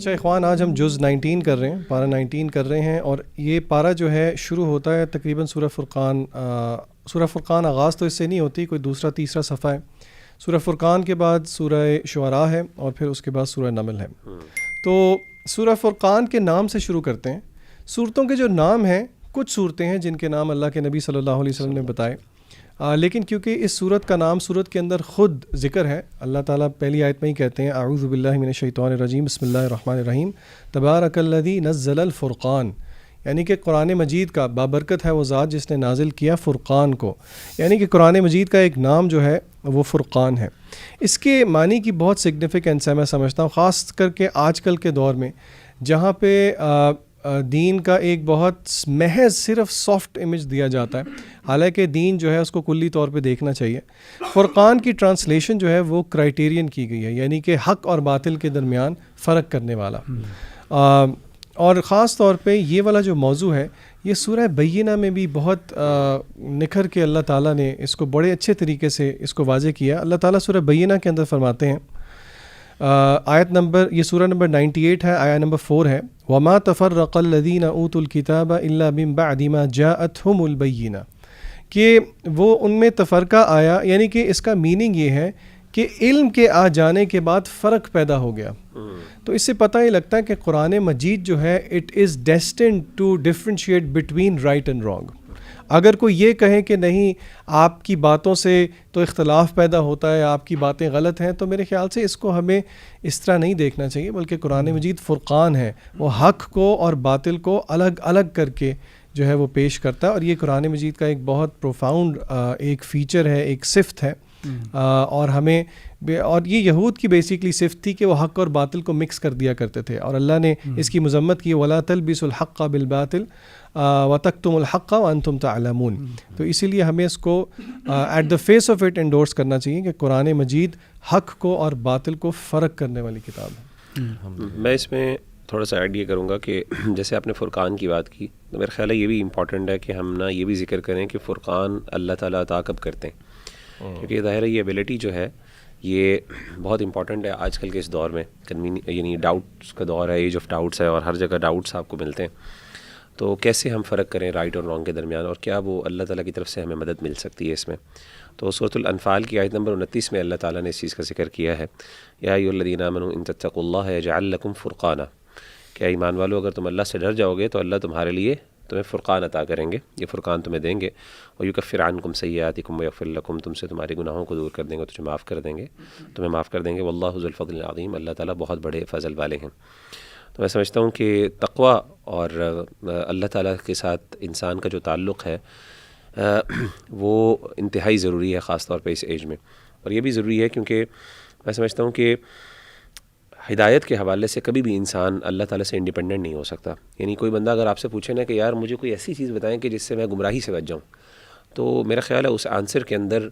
اچھا اخوان، آج ہم جز 19 کر رہے ہیں، پارہ 19 کر رہے ہیں، اور یہ پارہ جو ہے شروع ہوتا ہے تقریباً سورہ فرقان. سورہ فرقان آغاز تو اس سے نہیں ہوتی، کوئی دوسرا تیسرا صفحہ ہے. سورہ فرقان کے بعد سورہ شعراء ہے، اور پھر اس کے بعد سورہ نمل ہے. تو سورہ فرقان کے نام سے شروع کرتے ہیں. صورتوں کے جو نام ہیں، کچھ صورتیں ہیں جن کے نام اللہ کے نبی صلی اللہ علیہ وسلم نے بتائے، لیکن کیونکہ اس صورت کا نام صورت کے اندر خود ذکر ہے، اللہ تعالیٰ پہلی آیت میں ہی کہتے ہیں اعوذ باللہ من الشیطان الرجیم بسم اللہ الرحمن الرحیم تبارک الذی نزل الفرقان، یعنی کہ قرآن مجید کا بابرکت ہے وہ ذات جس نے نازل کیا فرقان کو، یعنی کہ قرآن مجید کا ایک نام جو ہے وہ فرقان ہے. اس کے معنی کی بہت سگنیفیکنس ہے، میں سمجھتا ہوں، خاص کر کے آج کل کے دور میں جہاں پہ دین کا ایک بہت محض صرف سافٹ امیج دیا جاتا ہے، حالانکہ دین جو ہے اس کو کلی طور پہ دیکھنا چاہیے. فرقان کی ٹرانسلیشن جو ہے وہ کرائٹیرین کی گئی ہے، یعنی کہ حق اور باطل کے درمیان فرق کرنے والا. اور خاص طور پہ یہ والا جو موضوع ہے یہ سورہ بینہ میں بھی بہت نکھر کے اللہ تعالیٰ نے اس کو بڑے اچھے طریقے سے اس کو واضح کیا. اللہ تعالیٰ سورہ بینہ کے اندر فرماتے ہیں، آیت نمبر، یہ سورہ نمبر 98 ہے، آیت نمبر 4 ہے، وَمَا تَفَرَّقَ الَّذِينَ أُوتُوا الْكِتَابَ إِلَّا مِن بَعْدِ مَا جَاءَتْهُمُ الْبَيِّنَةُ، کہ وہ ان میں تفرقہ آیا، یعنی کہ اس کا میننگ یہ ہے کہ علم کے آ جانے کے بعد فرق پیدا ہو گیا. تو اس سے پتہ ہی لگتا ہے کہ قرآن مجید جو ہے it is destined to differentiate between right and wrong. اگر کوئی یہ کہے کہ نہیں آپ کی باتوں سے تو اختلاف پیدا ہوتا ہے، آپ کی باتیں غلط ہیں، تو میرے خیال سے اس کو ہمیں اس طرح نہیں دیکھنا چاہیے، بلکہ قرآن مجید فرقان ہے، وہ حق کو اور باطل کو الگ الگ کر کے جو ہے وہ پیش کرتا ہے. اور یہ قرآن مجید کا ایک بہت پروفاؤنڈ ایک فیچر ہے، ایک صفت ہے. اور ہمیں، اور یہ یہود کی بیسیکلی صفت تھی کہ وہ حق اور باطل کو مکس کر دیا کرتے تھے، اور اللہ نے اس کی مذمت کی، وَلَا تَلْبِسُوا الْحَقَّ بِالْبَاطِلِ وَتَكْتُمُوا الْحَقَّ وَأَنْتُمْ تَعْلَمُونَ. تو اسی لیے ہمیں اس کو at the face of it endorse کرنا چاہیے کہ قرآن مجید حق کو اور باطل کو فرق کرنے والی کتاب ہے. میں اس میں تھوڑا سا ایڈ یہ کروں گا کہ جیسے آپ نے فرقان کی بات کی، تو میرا خیال ہے یہ بھی امپورٹنٹ ہے کہ ہم نا یہ بھی ذکر کریں کہ فرقان اللہ تعالیٰ عطا کب کرتے ہیں، کیونکہ ظاہر ہے یہ ایبلٹی جو ہے یہ بہت امپورٹنٹ ہے آج کل کے اس دور میں. یعنی ڈاؤٹس کا دور ہے، ایج آف ڈاؤٹس ہے، اور ہر جگہ ڈاؤٹس آپ کو ملتے ہیں. تو کیسے ہم فرق کریں رائٹ اور رانگ کے درمیان، اور کیا وہ اللہ تعالیٰ کی طرف سے ہمیں مدد مل سکتی ہے اس میں. تو سورۃ الانفال کی آیت نمبر 29 میں اللہ تعالیٰ نے اس چیز کا ذکر کیا ہے، یا ایھا الذین آمنوا ان تتقوا اللہ یجعل لکم فرقانا، کہ ایمان والو اگر تم اللہ سے ڈر جاؤ گے تو اللہ تمہارے لیے تمہیں فرقان عطا کریں گے، یہ فرقان تمہیں دیں گے. وَيُكَفِّرْ عَنْكُمْ سَيِّئَاتِكُمْ وَيَغْفِرْ لَكُمْ، تم سے تمہارے گناہوں کو دور کر دیں گے، تمہیں معاف کر دیں گے، وَاللَّهُ ذُو الْفَضْلِ الْعَظِيمِ، اللہ تعالیٰ بہت بڑے فضل والے ہیں. تو میں سمجھتا ہوں کہ تقویٰ اور اللہ تعالیٰ کے ساتھ انسان کا جو تعلق ہے وہ انتہائی ضروری ہے، خاص طور پہ اس ایج میں. اور یہ بھی ضروری ہے کیونکہ میں سمجھتا ہوں کہ ہدایت کے حوالے سے کبھی بھی انسان اللہ تعالیٰ سے انڈیپینڈنٹ نہیں ہو سکتا. یعنی کوئی بندہ اگر آپ سے پوچھے نا کہ یار مجھے کوئی ایسی چیز بتائیں کہ جس سے میں گمراہی سے بچ جاؤں، تو میرا خیال ہے اس آنسر کے اندر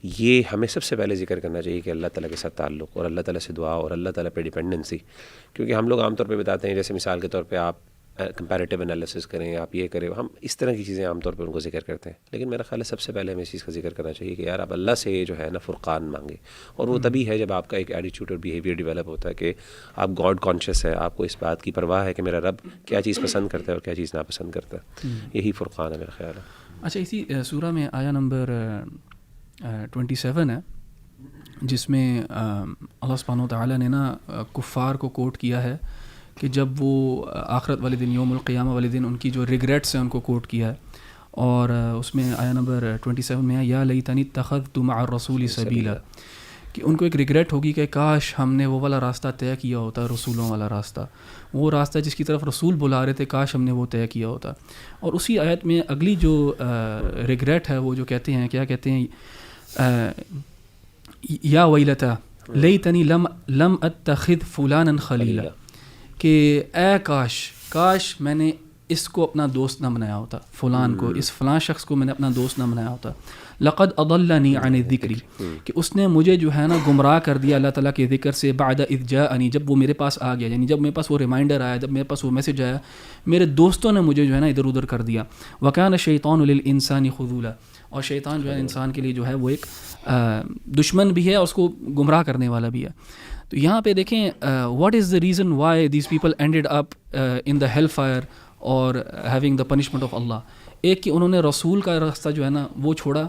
یہ ہمیں سب سے پہلے ذکر کرنا چاہیے کہ اللہ تعالیٰ کے ساتھ تعلق، اور اللہ تعالیٰ سے دعا، اور اللہ تعالیٰ پہ ڈیپینڈنسی. کیونکہ ہم لوگ عام طور پہ بتاتے ہیں، جیسے مثال کے طور پہ آپ کمپیریٹیو انالیسس کریں، آپ یہ کریں، ہم اس طرح کی چیزیں عام طور پہ ان کو ذکر کرتے ہیں. لیکن میرا خیال ہے سب سے پہلے ہمیں اس چیز کا ذکر کرنا چاہیے کہ یار آپ اللہ سے جو ہے نا فرقان مانگے. اور وہ تبھی ہے جب آپ کا ایک ایٹیٹیوڈ اور بیہیویئر ڈیولپ ہوتا ہے کہ آپ گاڈ کانشیس ہے، آپ کو اس بات کی پرواہ ہے کہ میرا رب کیا چیز پسند کرتا ہے اور کیا چیز ناپسند کرتا ہے. یہی فرقان ہے میرا خیال ہے. اچھا، اسی سورہ میں آیا نمبر 27 ہے، جس میں اللہ سبحانہ و تعالیٰ نے نا کفار کو کوٹ کیا ہے کہ جب وہ آخرت والے دن، یوم القیامہ والے دن، ان کی جو ریگریٹس ہیں ان کو کوٹ کیا ہے. اور اس میں آیا نمبر 27 میں یا لیتنی اتخذت مع الرسول سبیلا، کہ ان کو ایک ریگریٹ ہوگی کہ کاش ہم نے وہ والا راستہ طے کیا ہوتا، رسولوں والا راستہ، وہ راستہ جس کی طرف رسول بلا رہے تھے، کاش ہم نے وہ طے کیا ہوتا. اور اسی آیت میں اگلی جو ریگریٹ ہے وہ جو کہتے ہیں، کیا کہتے ہیں، یا ویلتا لیتنی لم اتخذ فلانا خلیلا، کہ اے کاش میں نے اس کو اپنا دوست نہ بنایا ہوتا، فلان کو، اس فلاں شخص کو میں نے اپنا دوست نہ بنایا ہوتا. لقد اضلنی عن الذکر، کہ اس نے مجھے جو ہے نا گمراہ کر دیا اللہ تعالیٰ کے ذکر سے، بعد اذ جاءنی، جب وہ میرے پاس آ گیا، یعنی جب میرے پاس وہ ریمائنڈر آیا، جب میرے پاس وہ میسج آیا، میرے دوستوں نے مجھے جو ہے نا ادھر ادھر کر دیا. وکان الشیطان للانسان خذولا، اور شیطان جو ہے انسان کے لیے جو ہے وہ ایک دشمن بھی ہے اور اس کو گمراہ کرنے والا بھی ہے. تو یہاں پہ دیکھیں what is the reason why these people ended up in the hell fire اور ہیونگ دا پنشمنٹ آف اللہ. ایک کہ انہوں نے رسول کا راستہ جو ہے نا وہ چھوڑا,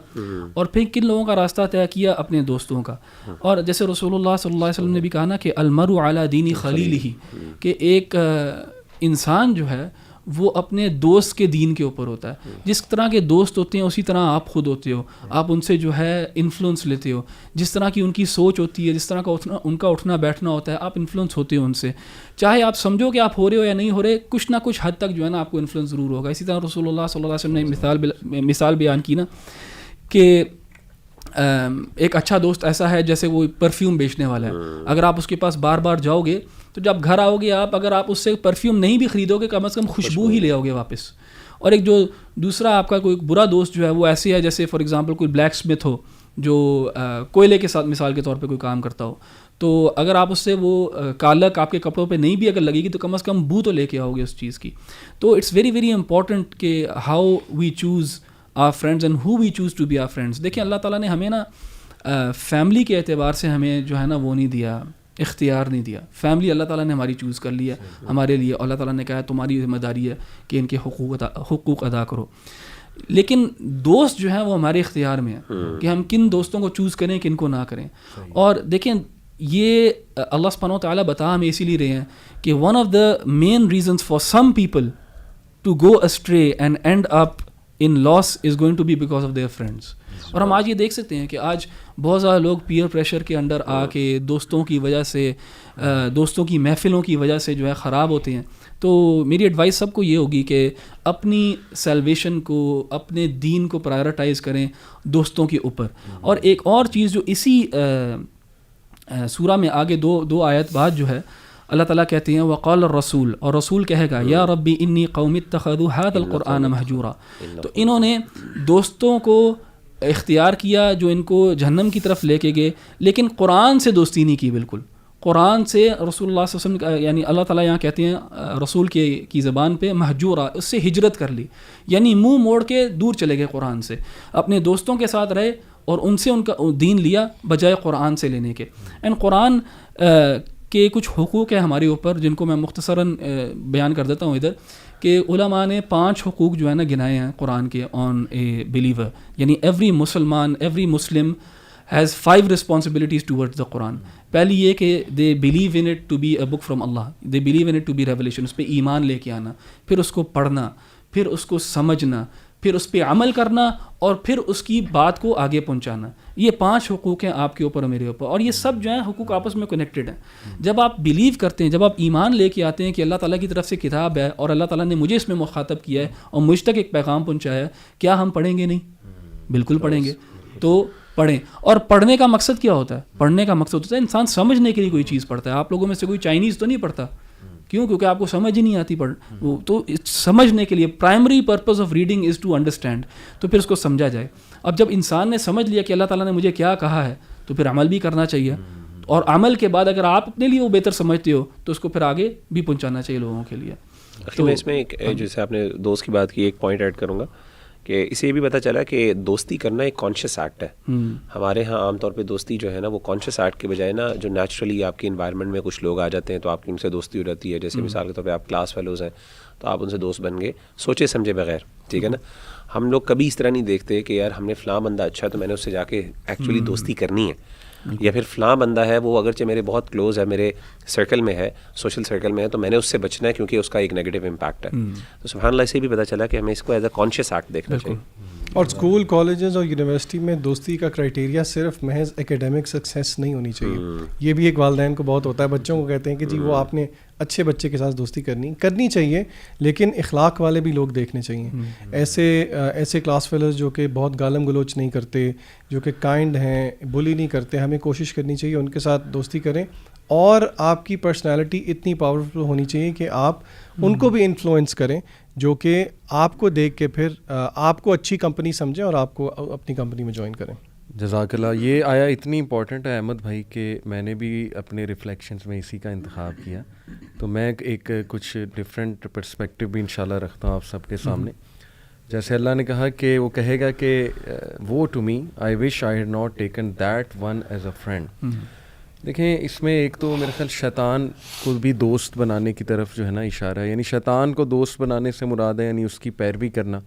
اور پھر کن لوگوں کا راستہ طے کیا؟ اپنے دوستوں کا. اور جیسے رسول اللہ صلی اللہ علیہ وسلم نے بھی کہا نا کہ المرء علی دین خلیلہ, کہ ایک انسان جو ہے وہ اپنے دوست کے دین کے اوپر ہوتا ہے. جس طرح کے دوست ہوتے ہیں اسی طرح آپ خود ہوتے ہو, آپ ان سے جو ہے انفلوئنس لیتے ہو. جس طرح کی ان کی سوچ ہوتی ہے, جس طرح کا ان کا اٹھنا بیٹھنا ہوتا ہے, آپ انفلوئنس ہوتے ہو ان سے. چاہے آپ سمجھو کہ آپ ہو رہے ہو یا نہیں ہو رہے, کچھ نہ کچھ حد تک جو ہے نا آپ کو انفلوئنس ضرور ہوگا. اسی طرح رسول اللہ صلی اللہ علیہ وسلم نے مثال بیان کی نا کہ ایک اچھا دوست ایسا ہے جیسے وہ پرفیوم بیچنے والا ہے. اگر آپ اس کے پاس بار بار جاؤ گے تو جب گھر آؤ گے آپ, اگر آپ اس سے پرفیوم نہیں بھی خریدو گے, کم از کم خوشبو ہی لے آؤ گے واپس. اور ایک جو دوسرا آپ کا کوئی برا دوست جو ہے وہ ایسے ہے جیسے فار ایگزامپل کوئی بلیک اسمتھ ہو جو کوئلے کے ساتھ مثال کے طور پہ کوئی کام کرتا ہو. تو اگر آپ اس سے وہ کالک آپ کے کپڑوں پہ نہیں بھی اگر لگے گی تو کم از کم بو تو لے کے آؤ گے اس چیز کی. تو اٹس ویری ویری امپورٹنٹ کہ how we choose our friends and how we choose to be our friends. دیکھیں اللہ تعالیٰ نے ہمیں نا فیملی کے اعتبار سے ہمیں جو ہے نا وہ نہیں دیا, اختیار نہیں دیا. فیملی اللہ تعالیٰ نے ہماری چوز کر لیا ہمارے لیے, اللہ تعالیٰ نے کہا تمہاری ذمہ داری ہے کہ ان کے حقوق ادا کرو. لیکن دوست جو ہیں وہ ہمارے اختیار میں ہے کہ ہم کن دوستوں کو چوز کریں کن کو نہ کریں. اور دیکھیں یہ اللہ سبحانہ و تعالیٰ بتا ہمیں اسی لیے رہے ہیں کہ one of the main reasons for some people to go astray and end up in loss is going to be because of their friends. اور ہم آج یہ دیکھ سکتے ہیں کہ آج بہت زیادہ لوگ پیئر پریشر کے انڈر آ کے دوستوں کی وجہ سے, دوستوں کی محفلوں کی وجہ سے جو ہے خراب ہوتے ہیں. تو میری ایڈوائس سب کو یہ ہوگی کہ اپنی سیلویشن کو, اپنے دین کو پرائرٹائز کریں دوستوں کے اوپر. اور ایک اور چیز جو اسی سورہ میں آگے دو آیت بعد جو ہے اللہ تعالیٰ کہتے ہیں وقال الرسول, اور رسول کہے گا یا ربی انی قوم اتخذوا ھذا القرآن مہجورا. تو انہوں نے دوستوں کو اختیار کیا جو ان کو جہنم کی طرف لے کے گئے, لیکن قرآن سے دوستی نہیں کی. بالکل قرآن سے رسول اللہ صلی اللہ علیہ وسلم یعنی اللہ تعالیٰ یہاں کہتے ہیں رسول کی زبان پہ مہجورا, اس سے ہجرت کر لی, یعنی منہ موڑ کے دور چلے گئے قرآن سے. اپنے دوستوں کے ساتھ رہے اور ان سے ان کا دین لیا بجائے قرآن سے لینے کے. اینڈ قرآن کے کچھ حقوق ہیں ہمارے اوپر جن کو میں مختصراً بیان کر دیتا ہوں ادھر, کہ علماء نے 5 حقوق جو ہے نا گنائے ہیں قرآن کے آن اے بلیور. یعنی ایوری مسلمان, every Muslim has 5 responsibilities towards the Quran. پہلی یہ کہ they believe in it to be a book from Allah, they believe in it to be revelation, اس پہ ایمان لے کے آنا, پھر اس کو پڑھنا, پھر اس کو سمجھنا, پھر اس پہ عمل کرنا, اور پھر اس کی بات کو آگے پہنچانا. یہ 5 حقوق ہیں آپ کے اوپر اور میرے اوپر, اور یہ سب جو ہیں حقوق آپس میں کنیکٹڈ ہیں. جب آپ بلیو کرتے ہیں, جب آپ ایمان لے کے آتے ہیں کہ اللہ تعالیٰ کی طرف سے کتاب ہے اور اللہ تعالیٰ نے مجھے اس میں مخاطب کیا ہے اور مجھ تک ایک پیغام پہنچایا ہے, کیا ہم پڑھیں گے نہیں؟ بالکل پڑھیں گے. تو پڑھیں. اور پڑھنے کا مقصد کیا ہوتا ہے؟ پڑھنے کا مقصد ہوتا ہے انسان سمجھنے کے لیے کوئی چیز پڑھتا ہے. آپ لوگوں میں سے کوئی چائنیز تو نہیں پڑھتا, کیوں؟ کیونکہ آپ کو سمجھ ہی نہیں آتی وہ. تو سمجھنے کے لیے primary purpose of reading is to understand, تو پھر اس کو سمجھا جائے. اب جب انسان نے سمجھ لیا کہ اللہ تعالیٰ نے مجھے کیا کہا ہے تو پھر عمل بھی کرنا چاہیے, اور عمل کے بعد اگر آپ اپنے لیے وہ بہتر سمجھتے ہو تو اس کو پھر آگے بھی پہنچانا چاہیے لوگوں کے لیے. تو میں اس میں ایک جیسے آپ نے دوست کی بات کی, ایک پوائنٹ ایڈ کروں گا کہ اسے یہ بھی پتہ چلا کہ دوستی کرنا ایک کانشیس ایکٹ ہے. ہمارے ہاں عام طور پہ دوستی جو ہے نا وہ کانشیس ایکٹ کے بجائے نا جو نیچرلی آپ کے انوائرمنٹ میں کچھ لوگ آ جاتے ہیں تو آپ کی ان سے دوستی ہو جاتی ہے. جیسے مثال کے طور پہ آپ کلاس فیلوز ہیں تو آپ ان سے دوست بن گئے سوچے سمجھے بغیر, ٹھیک ہے نا. ہم لوگ کبھی اس طرح نہیں دیکھتے کہ یار ہم نے فلاں بندہ اچھا ہے تو میں نے اس سے جا کے ایکچولی دوستی کرنی ہے, یا پھر فلاں بندہ ہے وہ اگرچہ میرے بہت کلوز ہے, میرے سرکل میں ہے, سوشل سرکل میں ہے, تو میں نے اس سے بچنا ہے کیونکہ اس کا ایک نیگیٹو امپیکٹ ہے. تو سبحان اللہ سے بھی پتہ چلا کہ ہمیں اس کو ایز اے کانشیس ایکٹ دیکھنا چاہیے. اور اسکول, کالجز اور یونیورسٹی میں دوستی کا کرائٹیریا صرف محض ایکیڈیمک سکسیس نہیں ہونی چاہیے. یہ بھی ایک والدین کو بہت ہوتا ہے, بچوں کو کہتے ہیں کہ جی وہ آپ نے اچھے بچے کے ساتھ دوستی کرنی چاہیے, لیکن اخلاق والے بھی لوگ دیکھنے چاہیے. ایسے کلاس فیلوز جو کہ بہت گالم گلوچ نہیں کرتے, جو کہ کائنڈ ہیں, بلی نہیں کرتے, ہمیں کوشش کرنی چاہیے ان کے ساتھ دوستی کریں. اور آپ کی پرسنالٹی اتنی پاورفل ہونی چاہیے کہ آپ ان کو بھی انفلوئنس کریں, جو کہ آپ کو دیکھ کے پھر آپ کو اچھی کمپنی سمجھیں اور آپ کو اپنی کمپنی میں جوائن کریں. جزاک اللہ. یہ آیا اتنی امپورٹنٹ ہے احمد بھائی کہ میں نے بھی اپنے ریفلیکشنز میں اسی کا انتخاب کیا. تو میں ایک کچھ ڈفرینٹ پرسپیکٹیو بھی انشاءاللہ رکھتا ہوں آپ سب کے سامنے. جیسے اللہ نے کہا کہ وہ کہے گا کہ وہ to me I wish I had not taken that one as a friend. دیکھیں اس میں ایک تو میرے خیال شیطان کو بھی دوست بنانے کی طرف جو ہے نا اشارہ ہے, یعنی شیطان کو دوست بنانے سے مراد ہے یعنی اس کی پیروی کرنا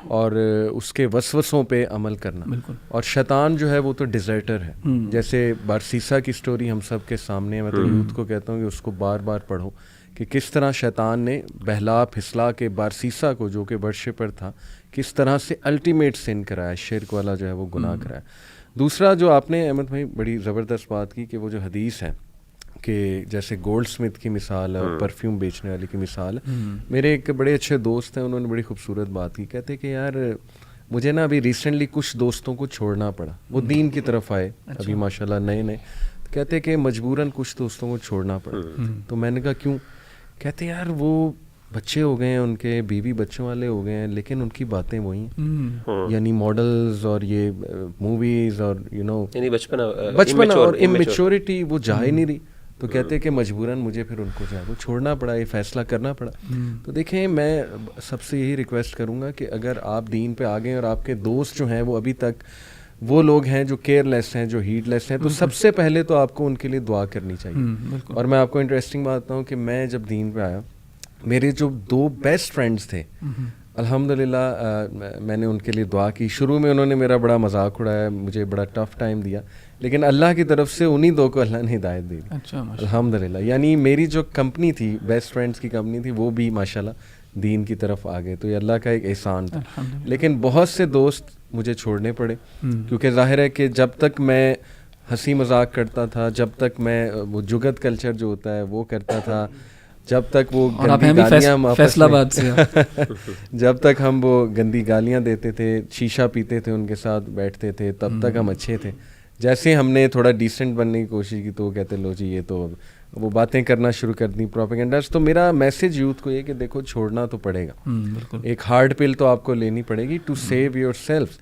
اور اس کے وسوسوں پہ عمل کرنا. بالکل. اور شیطان جو ہے وہ تو ڈیزرٹر ہے, جیسے بارسیسا کی سٹوری ہم سب کے سامنے ہے. میں تو یوتھ کو کہتا ہوں کہ اس کو بار بار پڑھو کہ کس طرح شیطان نے بہلا پھسلا کے بارسیسا کو جو کہ ورشپر تھا کس طرح سے الٹیمیٹ سن کرایا, شرک والا جو ہے وہ گناہ کرایا. دوسرا جو آپ نے احمد بھائی بڑی زبردست بات کی کہ وہ جو حدیث ہے کہ جیسے گولڈ سمتھ کی مثال ہے اور پرفیوم بیچنے والے کی مثال ہے. میرے ایک بڑے اچھے دوست ہیں, انہوں نے بڑی خوبصورت بات کی. کہتے کہ یار مجھے نا ابھی ریسنٹلی کچھ دوستوں کو چھوڑنا پڑا, وہ دین کی طرف آئے ابھی ماشاءاللہ نئے نئے, کہتے کہ مجبوراً کچھ دوستوں کو چھوڑنا پڑا. تو میں نے کہا کیوں؟ کہتے یار وہ بچے ہو گئے ہیں ان کے, بیوی بچوں والے ہو گئے ہیں, لیکن ان کی باتیں وہی ہیں, یعنی ماڈلز اور یہ موویز اور بچپن اور امیچورٹی وہ جا ہی نہیں رہی. تو کہتے کہ مجبوراً مجھے پھر ان کو جو ہے وہ چھوڑنا پڑا, یہ فیصلہ کرنا پڑا. تو دیکھیں میں سب سے یہی ریکویسٹ کروں گا کہ اگر آپ دین پہ آ گئے اور آپ کے دوست جو ہیں وہ ابھی تک وہ لوگ ہیں جو کیئر لیس ہیں, جو ہیٹ لیس ہیں, تو سب سے پہلے تو آپ کو ان کے لیے دعا کرنی چاہیے. اور میں آپ کو انٹرسٹنگ بات بتاؤں کہ میں جب دین پہ آیا, میرے جو 2 بیسٹ فرینڈس تھے الحمدللہ میں نے ان کے لیے دعا کی. شروع میں انہوں نے میرا بڑا مذاق اڑایا, مجھے بڑا ٹف ٹائم دیا, لیکن اللہ کی طرف سے انہی 2 کو اللہ نے ہدایت دے دی. اچھا الحمدللہ. یعنی میری جو کمپنی تھی, بیسٹ فرینڈس کی کمپنی تھی, وہ بھی ماشاءاللہ دین کی طرف آ گئے. تو یہ اللہ کا ایک احسان تھا. لیکن بہت سے دوست مجھے چھوڑنے پڑے, کیونکہ ظاہر ہے کہ جب تک میں ہنسی مذاق کرتا تھا, جب تک میں وہ جگت کلچر جو ہوتا ہے وہ کرتا تھا, جب تک وہ گندی گالیاں فیصلہ آباد سے جب تک ہم وہ گندی گالیاں دیتے تھے, شیشہ پیتے تھے, ان کے ساتھ بیٹھتے تھے, تب تک ہم اچھے تھے. جیسے ہم نے تھوڑا ڈیسنٹ بننے کی کوشش کی تو وہ کہتے لو جی یہ تو وہ باتیں کرنا شروع کر دیں پروپیگنڈاز. تو میرا میسیج یوتھ کو یہ کہ دیکھو چھوڑنا تو پڑے گا, ایک ہارڈ پل تو آپ کو لینی پڑے گی ٹو سیو یور سیلف.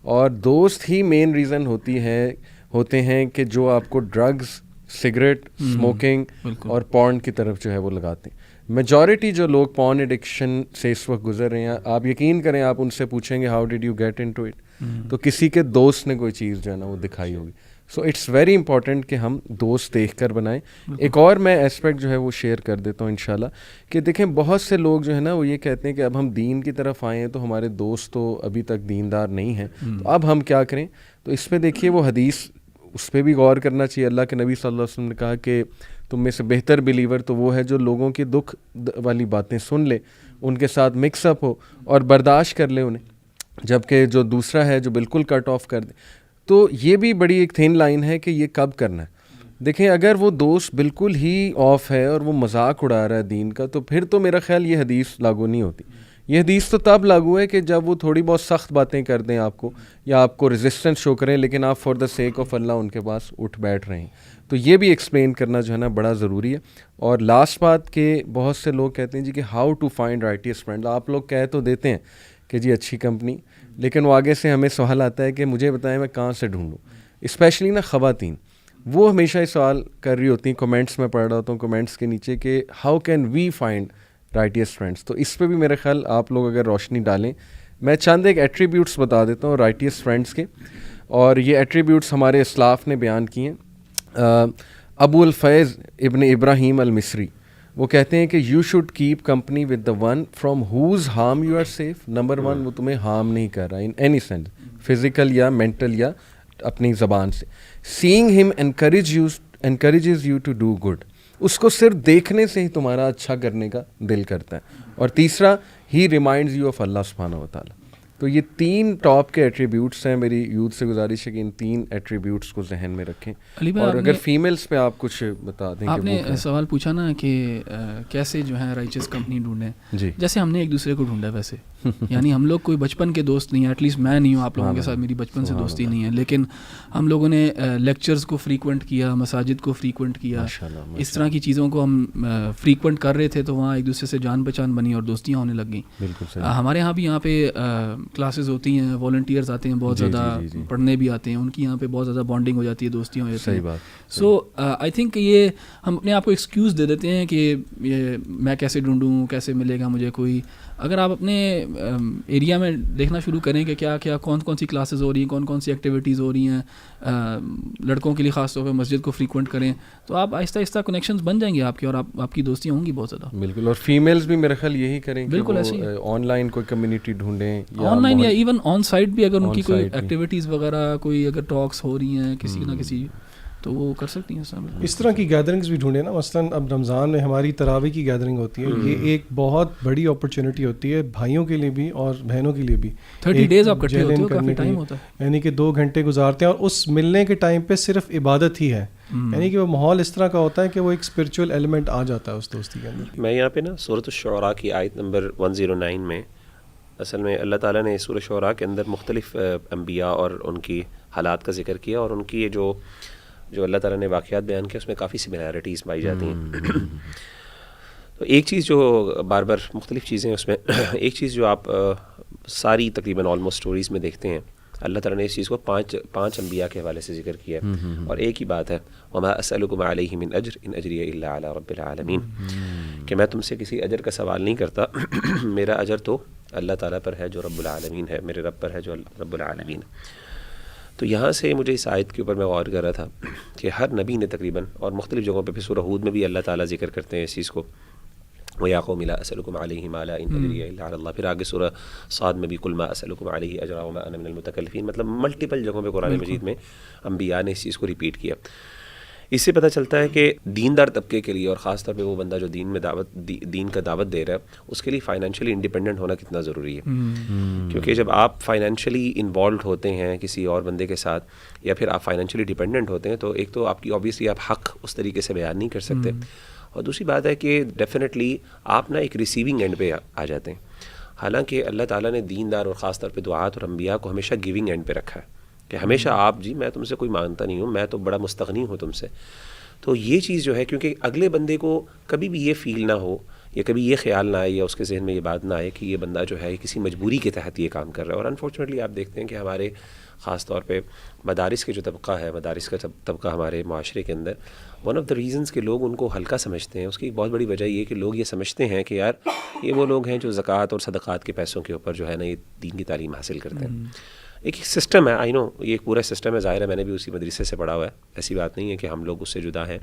اور دوست ہی مین ریزن ہوتے ہیں کہ جو آپ کو ڈرگز, سگریٹ, اسموکنگ اور پورن کی طرف جو ہے وہ لگاتے ہیں. میجورٹی جو لوگ پورن ایڈکشن سے اس وقت گزر رہے ہیں, آپ یقین کریں آپ ان سے پوچھیں گے how did you get into it, تو کسی کے دوست نے کوئی چیز جو ہے نا وہ دکھائی ہوگی. سو اٹس ویری امپورٹنٹ کہ ہم دوست دیکھ کر بنائیں. ایک اور میں اسپیکٹ جو ہے وہ شیئر کر دیتا ہوں انشاءاللہ کہ دیکھیں بہت سے لوگ جو ہے نا وہ یہ کہتے ہیں کہ اب ہم دین کی طرف آئے ہیں تو ہمارے دوست تو ابھی تک دیندار نہیں ہیں, تو اب ہم کیا کریں. تو اس پہ دیکھیے وہ حدیث, اس پہ بھی غور کرنا چاہیے. اللہ کے نبی صلی اللہ علیہ وسلم نے کہا کہ تم میں سے بہتر بلیور تو وہ ہے جو لوگوں کی دکھ والی باتیں سن لے, ان کے ساتھ مکس اپ ہو اور برداشت کر لے انہیں, جبکہ جو دوسرا ہے جو بالکل کٹ آف کر دے. تو یہ بھی بڑی ایک تھین لائن ہے کہ یہ کب کرنا ہے. دیکھیں اگر وہ دوست بالکل ہی آف ہے اور وہ مذاق اڑا رہا ہے دین کا, تو پھر تو میرا خیال یہ حدیث لاگو نہیں ہوتی. یہ حدیث تو تب لاگو ہے کہ جب وہ تھوڑی بہت سخت باتیں کر دیں آپ کو, یا آپ کو ریزسٹنس شو کریں, لیکن آپ فار دا سیک آف اللہ ان کے پاس اٹھ بیٹھ رہے ہیں. تو یہ بھی ایکسپلین کرنا جو ہے نا بڑا ضروری ہے. اور لاسٹ بات کہ بہت سے لوگ کہتے ہیں جی کہ how to find righteous friend. آپ لوگ کہہ تو دیتے ہیں کہ جی اچھی کمپنی, لیکن وہ آگے سے ہمیں سوال آتا ہے کہ مجھے بتائیں میں کہاں سے ڈھونڈوں. اسپیشلی نا خواتین, وہ ہمیشہ یہ سوال کر رہی ہوتی ہیں, کمنٹس میں پڑھ رہا ہوتا ہوں کمنٹس کے نیچے کہ how can we find righteous friends. تو اس پہ بھی میرے خیال آپ لوگ اگر روشنی ڈالیں, میں چند ایک ایٹریبیوٹس بتا دیتا ہوں رائٹیس فرینڈس کے, اور یہ ایٹریبیوٹس ہمارے اسلاف نے بیان کیے ہیں. ابو الفیض ابن ابراہیم المصری وہ کہتے ہیں کہ you should keep company with the one from whose harm you are safe. Number 1, وہ تمہیں ہارم نہیں کر رہا ان اینی سینس, فزیکل یا مینٹل یا اپنی زبان سے. سینگ ہم encourages you to do good, اس کو صرف دیکھنے سے ہی تمہارا اچھا کرنے کا دل کرتا ہے. اور تیسرا, ہی ریمائنڈز یو آف اللہ سبحانہ و تعالیٰ. تو یہ 3 ٹاپ کے ایٹریبیوٹس ہیں. میری یوتھ سے گزارش ہے کہ ان 3 ایٹریبیوٹس کو ذہن میں رکھیں. اور اگر فیمیلز پہ آپ کچھ بتا دیں. آپ نے سوال پوچھا نا کہ کیسے جو ہے رائچس کمپنی ڈھونڈیں, جی جیسے ہم نے ایک دوسرے کو ڈھونڈا ویسے. یعنی ہم لوگ کوئی بچپن کے دوست نہیں ہیں, ایٹ لیسٹ میں نہیں ہوں, آپ لوگوں کے ساتھ میری بچپن سے دوستی نہیں ہے, لیکن ہم لوگوں نے لیکچرز کو فریکوینٹ کیا, مساجد کو فریکوینٹ کیا, اس طرح کی چیزوں کو ہم فریکوینٹ کر رہے تھے, تو وہاں ایک دوسرے سے جان پہچان بنی اور دوستیاں ہونے لگ گئیں. ہمارے یہاں بھی یہاں پہ کلاسز ہوتی ہیں, والنٹیئرز آتے ہیں بہت زیادہ, پڑھنے بھی آتے ہیں, ان کی یہاں پہ بہت زیادہ بانڈنگ ہو جاتی ہے, دوستیاں ہو جاتی ہیں. سو آئی تھنک یہ ہم اپنے آپ کو ایکسکیوز دے دیتے ہیں کہ یہ میں کیسے ڈھونڈوں, کیسے ملے گا مجھے کوئی. اگر آپ اپنے ایریا میں دیکھنا شروع کریں کہ کیا کیا کون کون سی کلاسز ہو رہی ہیں, کون کون سی ایکٹیویٹیز ہو رہی ہیں, لڑکوں کے لیے خاص طور پہ مسجد کو فریکوینٹ کریں, تو آپ آہستہ آہستہ کنیکشنز بن جائیں گے آپ کے, اور آپ کی دوستیاں ہوں گی بہت زیادہ. بالکل. اور فیمیلز بھی میرا خیال یہی کریں, بالکل ایسے ہی آن لائن کوئی کمیونٹی ڈھونڈیں, آن لائن یا ایون آن سائٹ بھی, اگر ان کی کوئی ایکٹیویٹیز وغیرہ, کوئی اگر ٹاکس ہو رہی ہیں کسی نہ کسی, تو وہ کر سکتی ہیں. اس طرح کی گیدرنگز بھی ڈھونڈیں نا. مثلاً اب رمضان میں ہماری تراویح کی گیدرنگ ہوتی ہے, یہ ایک بہت بڑی اپرچونٹی ہوتی ہے بھائیوں کے لیے بھی اور بہنوں کے لیے بھی. 30 days آپ کٹھے ہوتے ہو, کافی ٹائم ہوتا ہے, یعنی کہ 2 گھنٹے گزارتے ہیں, اور اس ملنے کے ٹائم پہ صرف عبادت ہی ہے, یعنی کہ وہ ماحول اس طرح کا ہوتا ہے کہ وہ ایک اسپرچول ایلیمنٹ آ جاتا ہے اس دوستی کے اندر. میں یہاں پہ نا سورۃ الشعراء کی آیت نمبر 109 میں, اصل میں اللہ تعالیٰ نے سورۃ الشعراء کے اندر مختلف انبیاء اور ان کی حالات کا ذکر کیا, اور ان کی جو اللہ تعالیٰ نے واقعات بیان کیا اس میں کافی سملیرٹیز پائی جاتی ہیں. تو ایک چیز جو بار بار مختلف چیزیں اس میں, ایک چیز جو آپ ساری تقریباً آلموسٹ اسٹوریز میں دیکھتے ہیں, اللہ تعالیٰ نے اس چیز کو پانچ انبیاء کے حوالے سے ذکر کیا ہے, اور ایک ہی بات ہے, وما اسألکم علیہ من اجر ان اجری الا علی رب العالمین, کہ میں تم سے کسی اجر کا سوال نہیں کرتا, میرا اجر تو اللہ تعالیٰ پر ہے جو رب العالمین ہے, میرے رب پر ہے جو رب العالمین. تو یہاں سے مجھے اس آیت کے اوپر میں غور کر رہا تھا کہ ہر نبی نے تقریباً, اور مختلف جگہوں پہ, پھر سورہ ہود میں بھی اللہ تعالیٰ ذکر کرتے ہیں اس چیز کو, وَيَا قَوْمِ لَا أَسْأَلُكُمْ عَلَيْهِ مَالًا إِنْ أَجْرِيَ إِلَّا عَلَى اللَّهِ. پھر آگے سورہ صاد میں بھی قُلْ مَا أَسْأَلُكُمْ عَلَيْهِ أَجْرًا وَمَا أَنَا مِنَ الْمُتَكَلِّفِينَ, مطلب ملٹیپل جگہوں پہ قرآن مجید میں انبیاء نے اس چیز کو ریپیٹ کیا. اس سے پتہ چلتا ہے کہ دیندار طبقے کے لیے, اور خاص طور پہ وہ بندہ جو دین کا دعوت دے رہا ہے, اس کے لیے فائنینشلی انڈیپینڈنٹ ہونا کتنا ضروری ہے. کیونکہ جب آپ فائنینشلی انوالوڈ ہوتے ہیں کسی اور بندے کے ساتھ, یا پھر آپ فائنینشلی ڈیپینڈنٹ ہوتے ہیں, تو ایک تو آپ کی اوبیسلی آپ حق اس طریقے سے بیان نہیں کر سکتے, اور دوسری بات ہے کہ ڈیفینیٹلی آپ نا ایک ریسیونگ اینڈ پہ آ جاتے ہیں. حالانکہ اللہ تعالیٰ نے دیندار اور خاص طور پہ دعات اور انبیاء کو ہمیشہ گیونگ اینڈ پہ رکھا ہے, کہ ہمیشہ آپ, جی میں تم سے کوئی مانگتا نہیں ہوں, میں تو بڑا مستغنی ہوں تم سے. تو یہ چیز جو ہے, کیونکہ اگلے بندے کو کبھی بھی یہ فیل نہ ہو, یا کبھی یہ خیال نہ آئے, یا اس کے ذہن میں یہ بات نہ آئے کہ یہ بندہ جو ہے کسی مجبوری کے تحت یہ کام کر رہا ہے. اور انفارچونیٹلی آپ دیکھتے ہیں کہ ہمارے خاص طور پہ مدارس کے جو طبقہ ہے, مدارس کا طبقہ ہمارے معاشرے کے اندر, ون آف دا ریزنس کہ لوگ ان کو ہلکا سمجھتے ہیں, اس کی ایک بہت بڑی وجہ یہ کہ لوگ یہ سمجھتے ہیں کہ یار یہ وہ لوگ ہیں جو زکوٰۃ اور صدقات کے پیسوں کے اوپر جو ہے نا یہ دین کی تعلیم حاصل کرتے ہیں. ایک سسٹم ہے, آئی نو یہ ایک پورا سسٹم ہے, ظاہر ہے میں نے بھی اسی مدرسے سے پڑھا ہوا ہے, ایسی بات نہیں ہے کہ ہم لوگ اس سے جدا ہیں,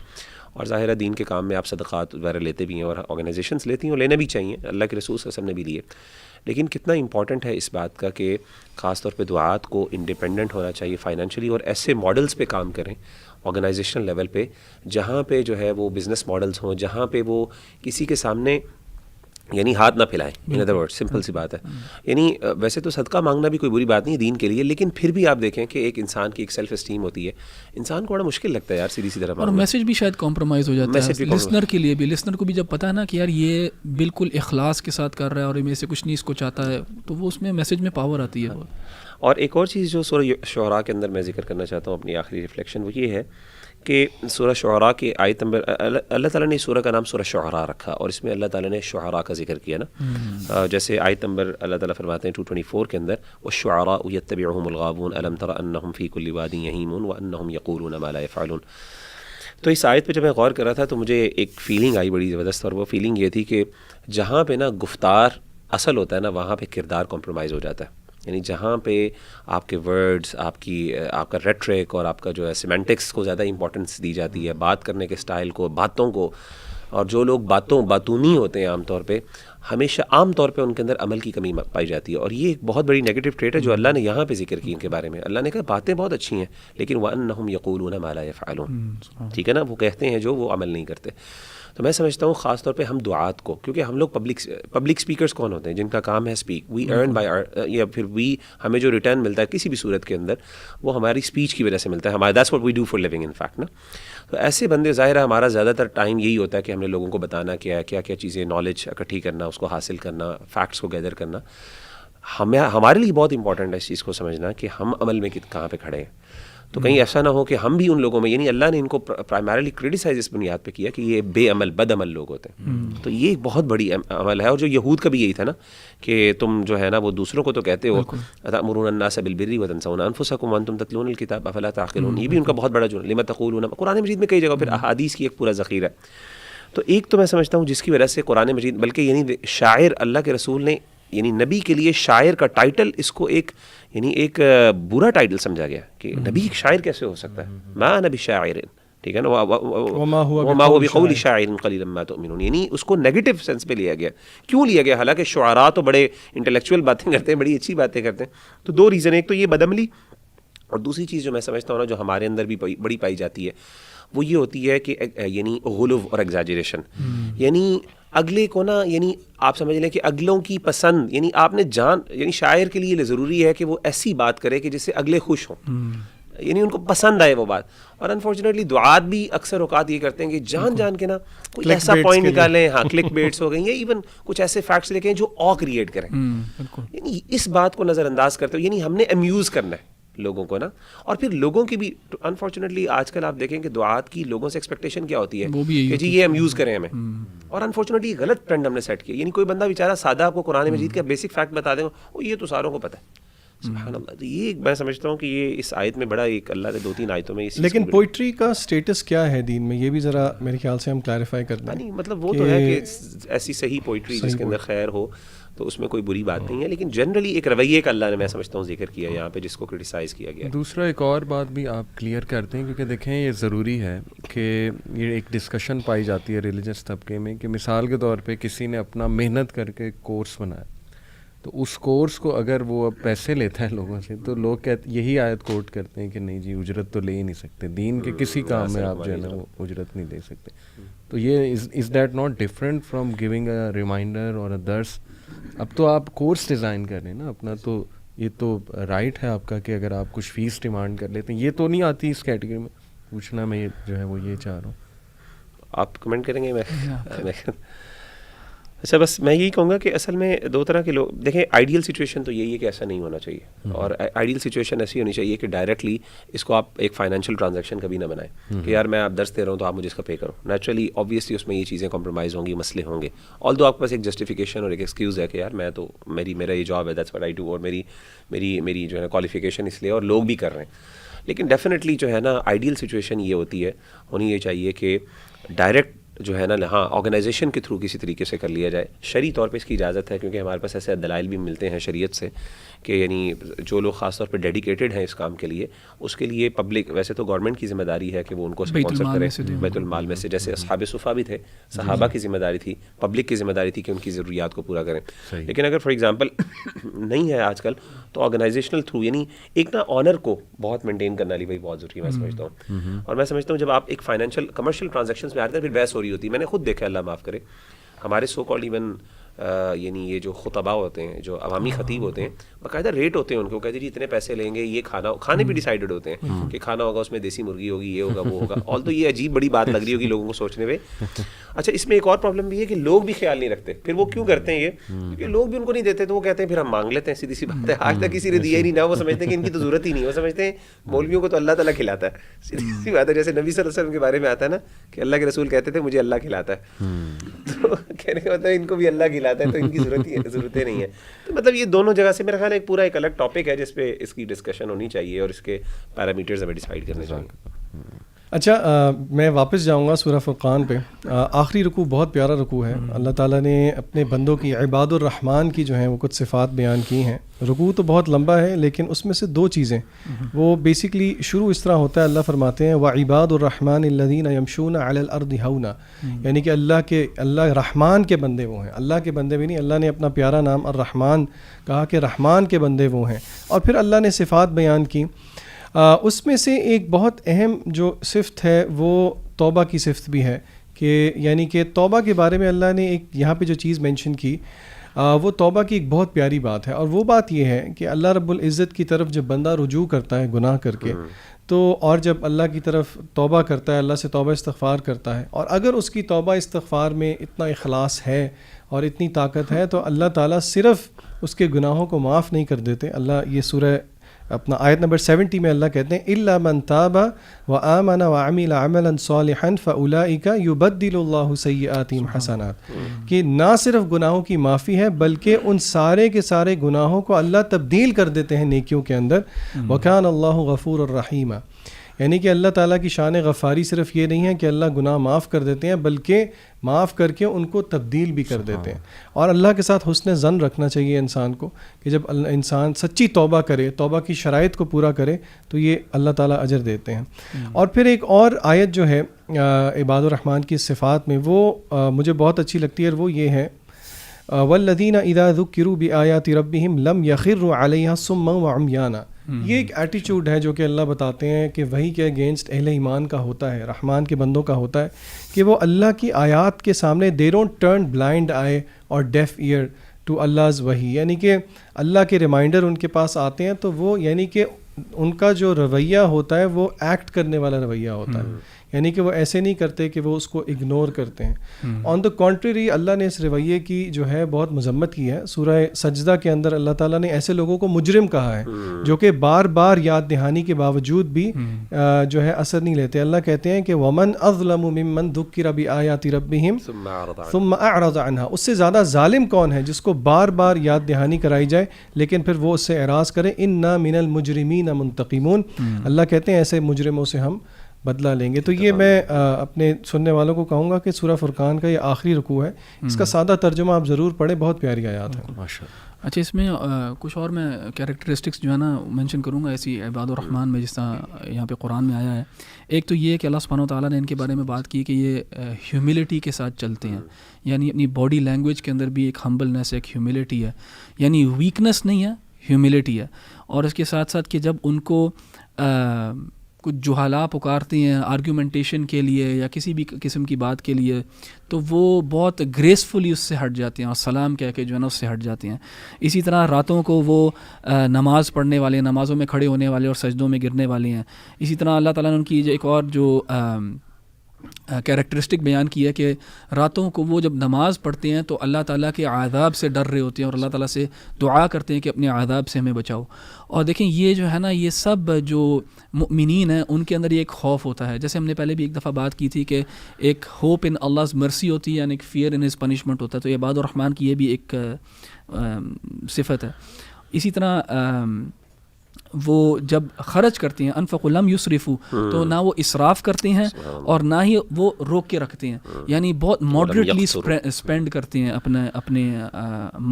اور ظاہر ہے دین کے کام میں آپ صدقات وغیرہ لیتے بھی ہیں, اور آرگنائزیشنس لیتی ہیں, اور لینے بھی چاہیے, اللہ کے رسول صلی اللہ علیہ وسلم نے بھی لیے. لیکن کتنا امپورٹنٹ ہے اس بات کا کہ خاص طور پہ دعات کو انڈیپینڈنٹ ہونا چاہیے فائنینشلی, اور ایسے ماڈلز پہ کام کریں آرگنائزیشنل لیول پہ, جہاں پہ جو ہے وہ بزنس ماڈلز ہوں, جہاں پہ وہ کسی کے سامنے یعنی ہاتھ نہ پھیلائیں. ان ادر ورڈ, سمپل سی بات ہے. یعنی ویسے تو صدقہ مانگنا بھی کوئی بری بات نہیں دین کے لیے, لیکن پھر بھی آپ دیکھیں کہ ایک انسان کی ایک سیلف اسٹیم ہوتی ہے, انسان کو بڑا مشکل لگتا ہے یار سیدھی سی طرح, اور میسج بھی شاید کمپرومائز ہو جاتا ہے لسنر کے لیے بھی. لسنر کو بھی جب پتہ ہے نا کہ یار یہ بالکل اخلاص کے ساتھ کر رہا ہے اور میرے سے کچھ نہیں اس کو چاہتا ہے, تو وہ اس میں میسج میں پاور آتی ہے. اور ایک اور چیز جو سورہ شعراء کے اندر میں ذکر کرنا چاہتا ہوں, اپنی آخری ریفلیکشن, وہ یہ ہے کہ سورہ شعراء کی آیت نمبر, اللہ تعالیٰ نے سورہ کا نام سورہ شعراء رکھا, اور اس میں اللہ تعالیٰ نے شعراء کا ذکر کیا نا, جیسے آیت نمبر اللہ تعالیٰ فرماتے ہیں 224 کے اندر, والشعراء يتبعهم الغاوون الم تر انہم فی کل واد یہیمون وانہم یقولون ما لا یفعلون. تو اس آیت پہ جب میں غور کر رہا تھا تو مجھے ایک فیلنگ آئی بڑی زبردست, اور وہ فیلنگ یہ تھی کہ جہاں پہ نا گفتار اصل ہوتا ہے نا, وہاں پہ کردار کمپرومائز ہو جاتا ہے. یعنی جہاں پہ آپ کے ورڈز, آپ کا ریٹرک اور آپ کا جو ہے سیمینٹکس کو زیادہ امپورٹنس دی جاتی ہے, بات کرنے کے سٹائل کو, باتوں کو, اور جو لوگ باتونی ہوتے ہیں عام طور پہ, ہمیشہ عام طور پہ ان کے اندر عمل کی کمی پائی جاتی ہے. اور یہ ایک بہت بڑی نیگیٹو ٹریٹ ہے جو اللہ نے یہاں پہ ذکر کی ان کے بارے میں. اللہ نے کہا باتیں بہت اچھی ہیں, لیکن وَأَنَّهُمْ يَقُولُونَ مَا لَا يَفْعَلُونَ, ٹھیک ہے نا, وہ کہتے ہیں جو وہ عمل نہیں کرتے. تو میں سمجھتا ہوں خاص طور پہ ہم دعات کو, کیونکہ ہم لوگ پبلک اسپیکرز کون ہوتے ہیں جن کا کام ہے اسپیک, وی ارن بائی, یا پھر ہمیں جو ریٹرن ملتا ہے کسی بھی صورت کے اندر وہ ہماری اسپیچ کی وجہ سے ملتا ہے, ہمارا that's what we do for living in fact نا. تو ایسے بندے, ظاہر ہے ہمارا زیادہ تر ٹائم یہی ہوتا ہے کہ ہم نے لوگوں کو بتانا کیا کیا چیزیں, نالج اکٹھی کرنا, اس کو حاصل کرنا, فیکٹس کو گیدر کرنا. ہمارے لیے بہت امپورٹنٹ ہے اس چیز کو سمجھنا کہ ہم عمل میں کہاں پہ کھڑے ہیں. تو کہیں ایسا نہ ہو کہ ہم بھی ان لوگوں میں, یعنی اللہ نے ان کو پرائمریلی کرٹیسائز اس بنیاد پہ کیا کہ یہ بے عمل بد عمل لوگ ہوتے ہیں. تو یہ ایک بہت بڑی عمل ہے, اور جو یہود کا بھی یہی تھا نا کہ تم جو ہے نا وہ دوسروں کو تو کہتے ہو تأمرون الناس بالبر وتنسون انفسکم وانتم تتلون الکتاب افلا تعقلون, یہ بھی ان کا بہت بڑا جو لما تقولون, قرآن مجید میں کئی جگہ, پھر احادیث کی ایک پورا ذخیرہ ہے. تو ایک تو میں سمجھتا ہوں جس کی وجہ سے قرآن مجید، بلکہ یعنی شاعر، اللہ کے رسول نے یعنی نبی کے لیے شاعر کا ٹائٹل اس کو ایک یعنی ایک برا ٹائٹل سمجھا گیا کہ نبی ایک شاعر کیسے ہو سکتا ہے، ما نبی شاعر، ٹھیک ہے نا، وما هو بقول شاعر قلیلا ما تؤمنون، یعنی اس کو نیگیٹو سینس پہ لیا گیا. کیوں لیا گیا؟ حالانکہ شعراء تو بڑے انٹلیکچوئل باتیں کرتے ہیں، بڑی اچھی باتیں کرتے ہیں. تو دو ریزن، ایک تو یہ بدعملی، اور دوسری چیز جو میں سمجھتا ہوں نا جو ہمارے اندر بھی بڑی پائی جاتی ہے وہ یہ ہوتی ہے کہ یعنی غلو اور ایگزاجریشن. یعنی اگلے کو نا، یعنی آپ سمجھ لیں کہ اگلوں کی پسند، یعنی آپ نے یعنی شاعر کے لیے ضروری ہے کہ وہ ایسی بات کرے کہ جس سے اگلے خوش ہوں، یعنی ان کو پسند آئے وہ بات. اور انفارچونیٹلی دعات بھی اکثر اوقات یہ کرتے ہیں کہ جان کے نا کوئی ایسا پوائنٹ نکالیں، ہاں کلک بیٹس ہو گئی، یا ایون کچھ ایسے فیکٹس لے کے جو آ کریٹ کریں. یعنی اس بات کو نظر انداز کرتے ہوئے یعنی ہم نے امیوز کرنا ہے لوگوں کو نا. اور پھر لوگوں کی بھی انفارچونیٹلی آج کل آپ دیکھیں کہ دعات کی لوگوں سے ایکسپیکٹیشن کیا ہوتی ہے کہ جی یہ امیوز کریں ہمیں. اور انفارچونیٹلی غلط ٹرینڈ ہم نے سیٹ کیا. یعنی کوئی بندہ بیچارہ سادہ آپ کو قرآن مجید کا بیسک فیکٹ بتا دیں، وہ یہ تو ساروں کو پتہ ہے. سبحان اللہ. تو یہ میں سمجھتا ہوں کہ یہ اس آیت میں بڑا ایک اللہ کے 2-3 آیتوں میں. لیکن پوئٹری کا اسٹیٹس کیا ہے دین میں، یہ بھی ذرا میرے خیال سے ہم کلیریفائی کر دیں. نہیں مطلب وہ تو ہے کہ ایسی صحیح پوئٹری جس کے اندر خیر ہو تو اس میں کوئی بری بات نہیں ہے، لیکن جنرلی ایک رویے کا اللہ نے میں سمجھتا ہوں ذکر کیا یہاں پہ جس کو کرٹیسائز کیا گیا. دوسرا ایک اور بات بھی آپ کلیئر کرتے ہیں، کیونکہ دیکھیں یہ ضروری ہے کہ یہ ایک ڈسکشن پائی جاتی ہے ریلیجس طبقے میں کہ مثال کے طور پہ کسی نے اپنا محنت کر کے کورس بنایا، تو اس کورس کو اگر وہ پیسے لیتا ہے لوگوں سے تو لوگ یہی آیت کوٹ کرتے ہیں کہ نہیں جی اجرت تو لے ہی نہیں سکتے، دین کے کسی کام میں آپ جو ہے نا وہ اجرت نہیں دے سکتے. تو یہ is that not different from giving a reminder اور اے درس. اب تو آپ کورس ڈیزائن کر رہے ہیں نا اپنا، تو یہ تو رائٹ ہے آپ کا کہ اگر آپ کچھ فیس ڈیمانڈ کر لیتے ہیں. یہ تو نہیں آتی اس کیٹیگری میں، پوچھنا میں جو ہے وہ یہ چاہ رہا ہوں. آپ کمنٹ کریں گے؟ میں اچھا بس میں یہی کہوں گا کہ اصل میں دو طرح کے لوگ دیکھیں. آئیڈیل سچویشن تو یہی ہے کہ ایسا نہیں ہونا چاہیے، اور آئیڈیل سچویشن ایسی ہونی چاہیے کہ ڈائریکٹلی اس کو آپ ایک فائنینشیل ٹرانزیکشن کبھی نہ بنائیں کہ یار میں آپ درس دے رہا ہوں تو آپ مجھے اس کا پے کرو. نیچرلی آبویسلی اس میں یہ چیزیں کمپرومائز ہوں گی، مسئلے ہوں گے. آل دو آپ کے پاس ایک جسٹیفیکیشن اور ایک ایکسکیوز ہے کہ یار میں تو میرا یہ جاب ہے، دیٹس واٹ آئی ڈو، اور میری جو ہے کوالیفیکیشن اس لیے، اور لوگ بھی کر رہے ہیں. لیکن ڈیفینیٹلی جو ہے نا آئیڈیل سچویشن یہ ہوتی ہے، ہونی یہ چاہیے کہ ڈائریکٹ جو ہے نا ہاں آرگنائزیشن کے تھرو کسی طریقے سے کر لیا جائے. شرعی طور پہ اس کی اجازت ہے، کیونکہ ہمارے پاس ایسے دلائل بھی ملتے ہیں شریعت سے کہ یعنی جو لوگ خاص طور پہ ڈیڈیکیٹڈ ہیں اس کام کے لیے، اس کے لیے پبلک، ویسے تو گورنمنٹ کی ذمہ داری ہے کہ وہ ان کو اسپانسر کرے بیت المال میں سے، جیسے اصحاب صفا بھی تھے، صحابہ کی ذمہ داری تھی، پبلک کی ذمہ داری تھی کہ ان کی ضروریات کو پورا کریں. لیکن اگر فار ایگزامپل نہیں ہے آج کل تو آرگنائزیشنل تھرو یعنی ایک نا آنر کو بہت مینٹین کرنا لی بھائی بہت ضروری ہے میں سمجھتا ہوں. اور میں سمجھتا ہوں جب آپ ایک فائنینشیل کمرشیل ٹرانزیکشنز میں آتے ہیں پھر بحث ہو رہی ہوتی ہے. میں نے خود دیکھا، اللہ معاف کرے، ہمارے سو کالڈ ایون یعنی یہ جو خطباء ہوتے ہیں، جو عوامی خطیب ہوتے ہیں، باقاعدہ ریٹ ہوتے ہیں ان کو، کہتے ہیں جی اتنے پیسے لیں گے، یہ کھانے بھی ڈیسائیڈڈ ہوتے ہیں کہ کھانا ہوگا اس میں دیسی مرغی ہوگی، یہ ہوگا وہ ہوگا. آل تو یہ عجیب بڑی بات لگ رہی ہوگی لوگوں کو سوچنے میں. اچھا اس میں ایک اور پرابلم بھی ہے کہ لوگ بھی خیال نہیں رکھتے. پھر وہ کیوں کرتے ہیں یہ؟ کیونکہ لوگ بھی ان کو نہیں دیتے تو وہ کہتے ہیں پھر ہم مانگ لیتے ہیں. سیدھی سی بات ہے، آج تک کسی نے دیا ہی نہیں نہ، وہ سمجھتے ہیں کہ ان کی تو ضرورت ہی نہیں. وہ سمجھتے ہیں مولویوں کو تو اللہ تعالیٰ کھلاتا ہے. سیدھی سی بات ہے، جیسے نبی صلی اللہ علیہ وسلم کے بارے میں آتا ہے نا کہ اللہ کے رسول کہتے تھے مجھے اللہ کھلاتا ہے، تو کہنے کا مطلب ان کو بھی اللہ کھلاتا ہے تو ان کی ضرورتیں نہیں ہیں. تو مطلب یہ دونوں جگہ سے میرا خیال ہے ایک پورا ایک الگ ٹاپک ہے جس پہ اس کی ڈسکشن ہونی چاہیے اور اس کے پیرامیٹرز ہمیں ڈیسائیڈ کرنے چاہیے. اچھا میں واپس جاؤں گا سورہ فرقان پہ. آخری رکوع بہت پیارا رکوع ہے. اللہ تعالیٰ نے اپنے بندوں کی عباد الرحمن کی جو ہیں وہ کچھ صفات بیان کی ہیں. رکوع تو بہت لمبا ہے لیکن اس میں سے دو چیزیں وہ بیسکلی شروع اس طرح ہوتا ہے. اللہ فرماتے ہیں وعباد الرحمن الذین یمشون علی الارض ہونا، یعنی کہ اللہ رحمان کے بندے وہ ہیں. اللہ کے بندے بھی نہیں، اللہ نے اپنا پیارا نام الرحمن کہا کہ رحمان کے بندے وہ ہیں. اور پھر اللہ نے صفات بیان کی. اس میں سے ایک بہت اہم جو صفت ہے وہ توبہ کی صفت بھی ہے، کہ یعنی کہ توبہ کے بارے میں اللہ نے ایک یہاں پہ جو چیز مینشن کی وہ توبہ کی ایک بہت پیاری بات ہے. اور وہ بات یہ ہے کہ اللہ رب العزت کی طرف جب بندہ رجوع کرتا ہے گناہ کر کے تو، اور جب اللہ کی طرف توبہ کرتا ہے، اللہ سے توبہ استغفار کرتا ہے، اور اگر اس کی توبہ استغفار میں اتنا اخلاص ہے اور اتنی طاقت ہے تو اللہ تعالیٰ صرف اس کے گناہوں کو معاف نہیں کر دیتے. اللہ یہ سورہ اپنا آیت نمبر 70 میں اللہ کہتے ہیں الا من تاب وآمن وعمل عملا صالحا فاولئک یبدل اللہ سیئاتہم حسنات، کہ نہ صرف گناہوں کی معافی ہے بلکہ ان سارے کے سارے گناہوں کو اللہ تبدیل کر دیتے ہیں نیکیوں کے اندر. وکان اللہ غفور الرحیم. یعنی کہ اللہ تعالیٰ کی شان غفاری صرف یہ نہیں ہے کہ اللہ گناہ معاف کر دیتے ہیں، بلکہ معاف کر کے ان کو تبدیل بھی کر دیتے ہیں. اور اللہ کے ساتھ حسن ظن رکھنا چاہیے انسان کو کہ جب انسان سچی توبہ کرے، توبہ کی شرائط کو پورا کرے تو یہ اللہ تعالیٰ اجر دیتے ہیں. اور پھر ایک اور آیت جو ہے عباد الرحمن کی صفات میں، وہ مجھے بہت اچھی لگتی ہے، اور وہ یہ ہے والذین اذا ذکروا بآیات ربہم لم یخروا علیہا صما وعمیانا. یہ ایک ایٹیچیوڈ ہے جو کہ اللہ بتاتے ہیں کہ وہی کے اگینسٹ اہل ایمان کا ہوتا ہے، رحمان کے بندوں کا ہوتا ہے، کہ وہ اللہ کی آیات کے سامنے they don't turn blind eye or deaf ear to Allah's وحی. یعنی کہ اللہ کے ریمائنڈر ان کے پاس آتے ہیں تو وہ یعنی کہ ان کا جو رویہ ہوتا ہے وہ ایکٹ کرنے والا رویہ ہوتا ہے، یعنی کہ وہ ایسے نہیں کرتے کہ وہ اس کو اگنور کرتے ہیں. آن دا کانٹریری اللہ نے اس رویے کی جو ہے بہت مذمت کی ہے. سورہ سجدہ کے اندر اللہ تعالیٰ نے ایسے لوگوں کو مجرم کہا ہے جو کہ بار بار یاد دہانی کے باوجود بھی جو ہے اثر نہیں لیتے. اللہ کہتے ہیں کہ وَمَنْ أَظْلَمُ مِمَّنْ ذُكِّرَ بِآيَاتِ رَبِّهِمْ ثُمَّ أَعْرَضَ عَنْهَا. اس سے زیادہ ظالم کون ہے جس کو بار بار یاد دہانی کرائی جائے لیکن پھر وہ اس سے اعراض کرے. إِنَّا مِنَ الْمُجْرِمِينَ مُنْتَقِمُونَ. اللہ کہتے ہیں ایسے مجرموں سے ہم بدلہ لیں گے. تو یہ میں اپنے سننے والوں کو کہوں گا کہ سورہ فرقان کا یہ آخری رکوع ہے، اس کا سادہ ترجمہ آپ ضرور پڑھیں، بہت پیاری آیات ہے. اچھا، اس میں کچھ اور میں کیریکٹرسٹکس جو ہے نا مینشن کروں گا ایسی عباد الرحمن میں، جس طرح یہاں پہ قرآن میں آیا ہے. ایک تو یہ کہ اللہ سبحانہ و تعالیٰ نے ان کے بارے میں بات کی کہ یہ ہیوملٹی کے ساتھ چلتے ہیں، یعنی اپنی باڈی لینگویج کے اندر بھی ایک ہمبلنس ہے، ایک ہیوملٹی ہے، یعنی ویکنس نہیں ہے، ہیوملٹی ہے. اور اس کے ساتھ ساتھ کہ جب ان کو کچھ جہالا پکارتے ہیں آرگیومنٹیشن کے لیے یا کسی بھی قسم کی بات کے لیے تو وہ بہت گریسفلی اس سے ہٹ جاتے ہیں اور سلام کہہ کے جو ہے نا اس سے ہٹ جاتے ہیں. اسی طرح راتوں کو وہ نماز پڑھنے والے، نمازوں میں کھڑے ہونے والے اور سجدوں میں گرنے والے ہیں. اسی طرح اللہ تعالیٰ نے ان کی ایک اور جو کیریکٹرسٹک بیان کی ہے کہ راتوں کو وہ جب نماز پڑھتے ہیں تو اللہ تعالیٰ کے عذاب سے ڈر رہے ہوتے ہیں اور اللہ تعالیٰ سے دعا کرتے ہیں کہ اپنے عذاب سے ہمیں بچاؤ. اور دیکھیں یہ جو ہے نا یہ سب جو مؤمنین ہیں ان کے اندر یہ ایک خوف ہوتا ہے. جیسے ہم نے پہلے بھی ایک دفعہ بات کی تھی کہ ایک ہوپ ان اللہ's مرسی ہوتی ہے، یعنی ایک فیئر ان ہز پنشمنٹ ہوتا ہے. تو عباد الرحمن کی یہ بھی ایک صفت ہے. اسی طرح وہ جب خرچ کرتے ہیں انفقوا لم یسرفوا، تو نہ وہ اسراف کرتے ہیں اور نہ ہی وہ روک کے رکھتے ہیں، یعنی بہت ماڈریٹلی اسپینڈ کرتے ہیں اپنے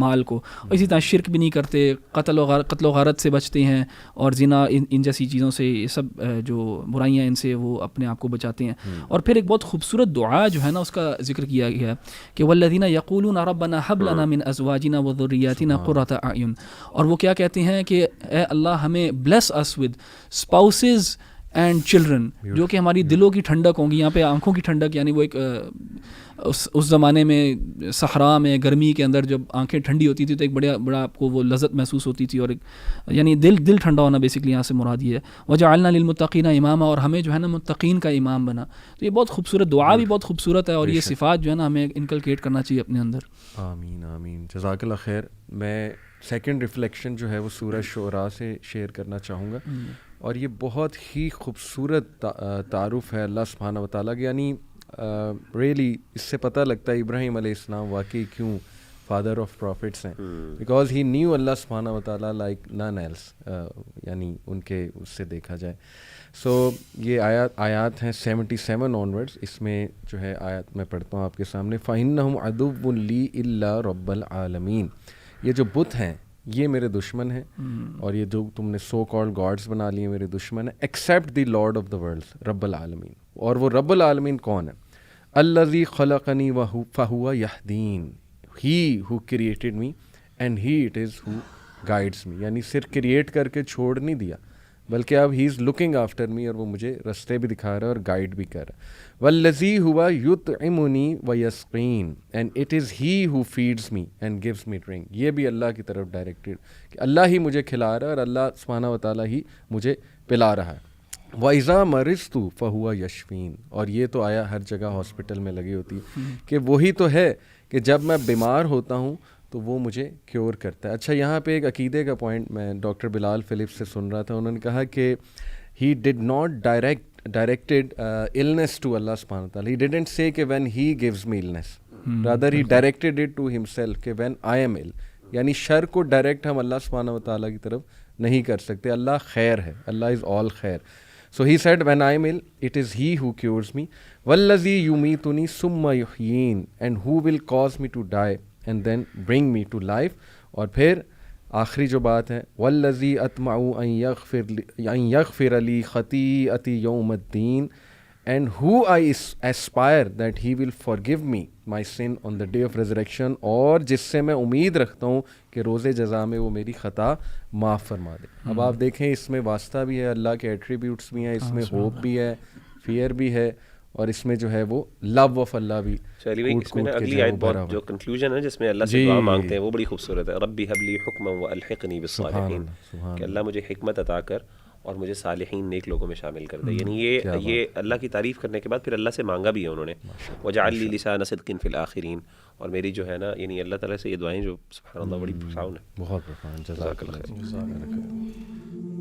مال کو. اور اسی طرح شرک بھی نہیں کرتے، قتل و غارت سے بچتے ہیں اور زنا ان جیسی چیزوں سے، یہ سب جو برائیاں ان سے وہ اپنے آپ کو بچاتے ہیں. اور پھر ایک بہت خوبصورت دعا جو ہے نا اس کا ذکر کیا گیا ہے کہ والذین یقولون ربنا ھب لنا من ازواجنا وذریاتنا قرۃ اعین. اور وہ کیا کہتے ہیں کہ اے اللہ ہمیں bless us with spouses and children، جو کہ ہماری دلوں کی ٹھنڈک ہوں گی. یہاں پہ آنکھوں کی ٹھنڈک، یعنی وہ ایک اس زمانے میں صحرا میں گرمی کے اندر جب آنکھیں ٹھنڈی ہوتی تھی تو ایک بڑا آپ کو وہ لذت محسوس ہوتی تھی، اور ایک یعنی دل ٹھنڈا ہونا بیسکلی یہاں سے مراد یہ ہے. وجعلنا للمتقین اماما، اور ہمیں جو ہے نا متقین کا امام بنا. تو یہ بہت خوبصورت دعا بھی بہت خوبصورت ہے، اور یہ صفات جو ہے نا ہمیں انکلکیٹ کرنا چاہیے اپنے اندر. آمین آمین، جزاک اللہ خیر. میں سیکنڈ ریفلیکشن جو ہے وہ سورہ شعراء سے شیئر کرنا چاہوں گا، اور یہ بہت ہی خوبصورت تعارف ہے اللہ سبحانہ و تعالیٰ کی. یعنی ریئلی اس سے پتہ لگتا ہے ابراہیم علیہ السلام واقعی کیوں فادر آف پروفٹس ہیں، بیکاز ہی نیو اللہ سبحانہ و تعالیٰ لائک نان ایلس، یعنی ان کے اس سے دیکھا جائے. سو یہ آیات ہیں 77 آنورڈس. اس میں جو ہے آیات میں پڑھتا ہوں آپ کے سامنے. فَإِنَّهُمْ عَدُوٌّ لِّي إِلَّا رَبَّ الْعَالَمِينَ. یہ جو بت ہیں یہ میرے دشمن ہیں، اور یہ جو تم نے سو کالڈ گاڈس بنا لیے میرے دشمن ہیں، accept the lord of the world رب العالمین. اور وہ رب العالمین کون ہے؟ الذی خلقنی فہو یہدین. He who created me and he it is who guides me. یعنی صرف کریٹ کر کے چھوڑ نہیں دیا بلکہ اب ہی از لکنگ آفٹر می، اور وہ مجھے رستے بھی دکھا رہا ہے اور گائیڈ بھی کر رہا ہے. والذی ہوا یطعمنی ویسقین and it is he who feeds me and gives me drink. یہ بھی اللہ کی طرف ڈائریکٹڈ کہ اللہ ہی مجھے کھلا رہا ہے اور اللہ سبحانہ و تعالیٰ ہی مجھے پلا رہا ہے. وَإِذَا مَرِضْتُ فَهُوَ يَشْفِينِ. اور یہ تو آیا ہر جگہ ہاسپٹل میں لگی ہوتی ہے کہ وہی تو ہے کہ جب میں بیمار ہوتا ہوں تو وہ مجھے کیور کرتا ہے. اچھا، یہاں پہ ایک عقیدے کا پوائنٹ میں ڈاکٹر بلال فلپس سے سن رہا تھا. انہوں نے کہا کہ he did not directed illness to Allah subhanahu wa ta'ala. He didn't say کہ when he gives me illness, rather he directed it to himself کہ when I am ill. یعنی شر کو ڈائریکٹ ہم اللہ سبحانہ و تعالیٰ کی طرف نہیں کر سکتے. اللہ خیر ہے، اللہ از آل خیر. So he said, when I am ill, it is he who cures me. Wallazi yumituni summa yuhyin, and who will cause me to die and then bring me to life. اور پھر آخری جو بات ہے والذی اطمع ان یغفر لی خطیئتی یوم الدین, and who I aspire that he will forgive me my sin on the day of resurrection, اور جس سے میں امید رکھتا ہوں کہ روز جزا میں وہ میری خطا معاف فرما دے. اب آپ دیکھیں اس میں واسطہ بھی ہے, اللہ کے ایٹریبیوٹس بھی ہیں, اس میں ہوپ بھی ہے, فیئر بھی ہے, اور اس میں جو ہے وہ لو آف اللہ بھی. چلیے اس میں اگلی آیت بہت جو کنکلوژن ہے جس میں اللہ سے دعا مانگتے ہیں وہ بڑی خوبصورت ہے. ربی حب لی حکما والحقنی بالصالحین, کہ اللہ مجھے حکمت عطا کر اور مجھے صالحین نیک لوگوں میں شامل کر دے. یعنی یہ اللہ کی تعریف کرنے کے بعد پھر اللہ سے مانگا بھی ہے انہوں نے, وجعل لی لسان صدق فی الآخرین, اور میری جو ہے نا یعنی اللہ تعالیٰ سے یہ دعائیں جو سبحان اللہ بڑی پرفاؤنڈ ہے, بہت پرفاؤنڈ. جزاک اللہ خیر.